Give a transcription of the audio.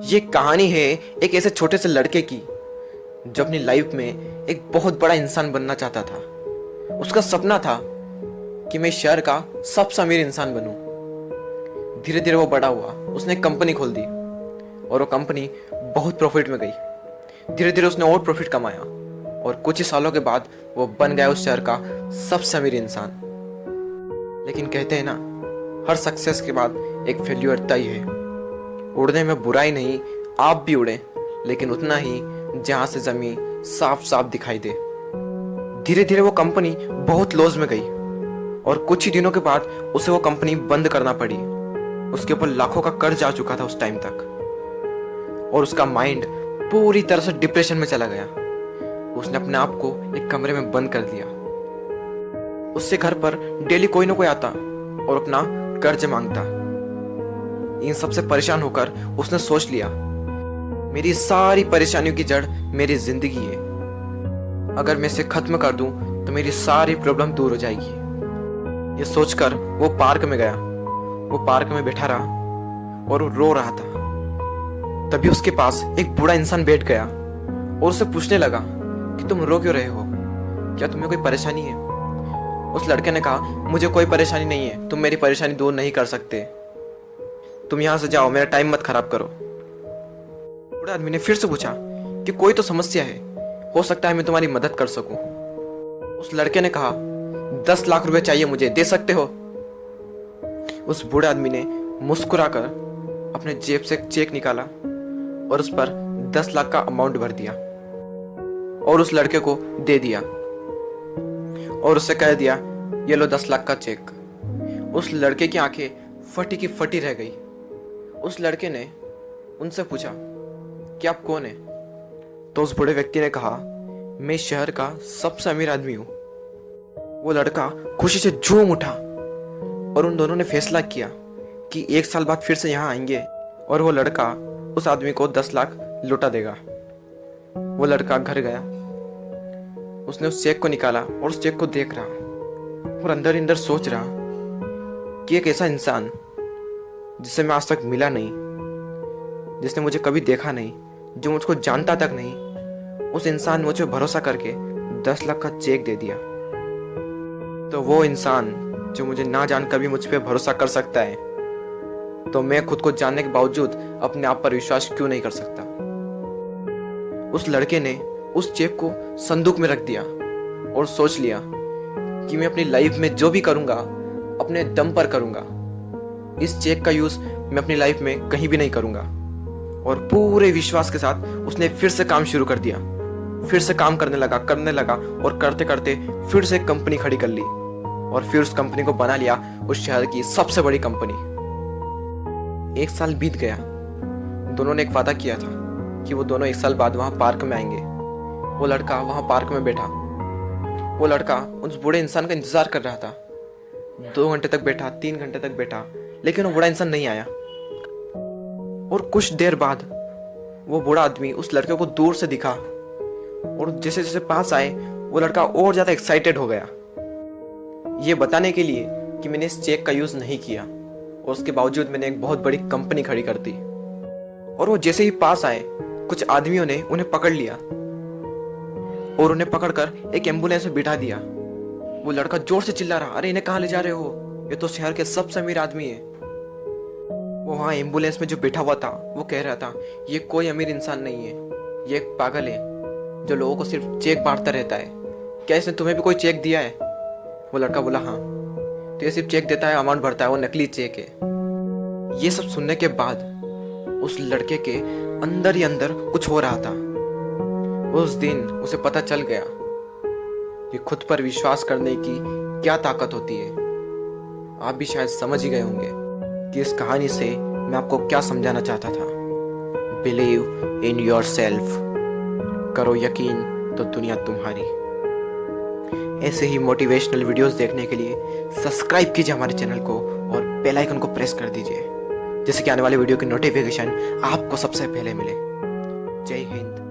ये कहानी है एक ऐसे छोटे से लड़के की जो अपनी लाइफ में एक बहुत बड़ा इंसान बनना चाहता था। उसका सपना था कि मैं शहर का सबसे अमीर इंसान बनूं। धीरे धीरे वो बड़ा हुआ, उसने एक कंपनी खोल दी और वो कंपनी बहुत प्रॉफिट में गई। धीरे धीरे उसने और प्रॉफिट कमाया और कुछ ही सालों के बाद वो बन गया उस शहर का सबसे अमीर इंसान। लेकिन कहते हैं ना, हर सक्सेस के बाद एक फेल्यूर तय है। उड़ने में बुराई नहीं, आप भी उड़े, लेकिन उतना ही जहां से जमीन साफ साफ दिखाई दे। धीरे धीरे वो कंपनी बहुत लॉस में गई और कुछ ही दिनों के बाद उसे वो कंपनी बंद करना पड़ी। उसके ऊपर लाखों का कर्ज आ चुका था उस टाइम तक और उसका माइंड पूरी तरह से डिप्रेशन में चला गया। उसने अपने आप को एक कमरे में बंद कर दिया। उससे घर पर डेली कोई ना कोई आता और अपना कर्ज मांगता। इन सबसे परेशान होकर उसने सोच लिया, मेरी सारी परेशानियों की जड़ मेरी जिंदगी है। अगर मैं इसे खत्म कर दूं तो मेरी सारी प्रॉब्लम दूर हो जाएगी। ये सोचकर वो पार्क में गया। वो पार्क में बैठा रहा और वो रो रहा था। तभी उसके पास एक बूढ़ा इंसान बैठ गया और उससे पूछने लगा कि तुम रो क्यों रहे हो, क्या तुम्हें कोई परेशानी है? उस लड़के ने कहा, मुझे कोई परेशानी नहीं है, तुम मेरी परेशानी दूर नहीं कर सकते, तुम यहां से जाओ, मेरा टाइम मत खराब करो। बूढ़े आदमी ने फिर से पूछा कि कोई तो समस्या है, हो सकता है मैं तुम्हारी मदद कर सकूं। उस लड़के ने कहा, 10 लाख रुपए चाहिए मुझे, दे सकते हो? उस बूढ़े आदमी ने मुस्कुराकर अपने जेब से एक चेक निकाला और उस पर 10 लाख का अमाउंट भर दिया और उस लड़के को दे दिया और उससे कह दिया, ये लो 10 लाख का चेक। उस लड़के की आंखें फटी की फटी रह गई। उस लड़के ने उनसे पूछा कि आप कौन है? तो उस बूढ़े व्यक्ति ने कहा, मैं शहर का सबसे अमीर आदमी हूं। वो लड़का खुशी से झूम उठा और उन दोनों ने फैसला किया कि 1 साल बाद फिर से यहां आएंगे और वो लड़का उस आदमी को 10 लाख लौटा देगा। वो लड़का घर गया, उसने उस चेक को निकाला और उस चेक को देख रहा और अंदर अंदर सोच रहा कि एक ऐसा इंसान जिसे मैं आज तक मिला नहीं, जिसने मुझे कभी देखा नहीं, जो मुझको जानता तक नहीं, उस इंसान ने मुझे भरोसा करके 10 लाख का चेक दे दिया। तो वो इंसान जो मुझे ना जानकर भी मुझ पे भरोसा कर सकता है, तो मैं खुद को जानने के बावजूद अपने आप पर विश्वास क्यों नहीं कर सकता? उस लड़के ने उस चेक को संदूक में रख दिया और सोच लिया कि मैं अपनी लाइफ में जो भी करूंगा अपने दम पर करूंगा। इस चेक का यूज मैं अपनी लाइफ में कहीं भी नहीं करूंगा। और पूरे विश्वास के साथ उसने फिर से काम शुरू कर दिया। फिर से काम करने लगा और करते करते फिर से एक कंपनी खड़ी कर ली और फिर उस कंपनी को बना लिया उस शहर की सबसे बड़ी कंपनी। 1 साल बीत गया। दोनों ने एक वादा किया था कि वो दोनों 1 साल बाद वहां पार्क में आएंगे। वो लड़का वहां पार्क में बैठा। वो लड़का उस बूढ़े इंसान का इंतजार कर रहा था। 2 घंटे तक बैठा, 3 घंटे तक बैठा, लेकिन वो बूढ़ा इंसान नहीं आया। और कुछ देर बाद वो बूढ़ा आदमी उस लड़के को दूर से दिखा और जैसे जैसे पास आए वो लड़का और ज्यादा एक्साइटेड हो गया, ये बताने के लिए कि मैंने इस चेक का यूज नहीं किया और उसके बावजूद मैंने एक बहुत बड़ी कंपनी खड़ी कर दी। और वो जैसे ही पास आए, कुछ आदमियों ने उन्हें पकड़ लिया और उन्हें पकड़कर एक एम्बुलेंस में बिठा दिया। वो लड़का जोर से चिल्ला रहा, अरे इन्हें कहाँ ले जा रहे हो, ये तो शहर के सबसे अमीर आदमी है। वो वहां एम्बुलेंस में जो बैठा हुआ था वो कह रहा था, ये कोई अमीर इंसान नहीं है, ये एक पागल है जो लोगों को सिर्फ चेक बांटता रहता है। क्या इसने तुम्हें भी कोई चेक दिया है? वो लड़का बोला, हाँ। तो ये सिर्फ चेक देता है, अमाउंट भरता है, वो नकली चेक है। ये सब सुनने के बाद उस लड़के के अंदर ही अंदर कुछ हो रहा था। उस दिन उसे पता चल गया कि खुद पर विश्वास करने की क्या ताकत होती है। आप भी शायद समझ ही गए होंगे कि इस कहानी से मैं आपको क्या समझाना चाहता था। बिलीव इन योर सेल्फ, करो यकीन तो दुनिया तुम्हारी। ऐसे ही मोटिवेशनल वीडियोस देखने के लिए सब्सक्राइब कीजिए हमारे चैनल को और बेल आइकन को प्रेस कर दीजिए, जिससे कि आने वाले वीडियो की नोटिफिकेशन आपको सबसे पहले मिले। जय हिंद।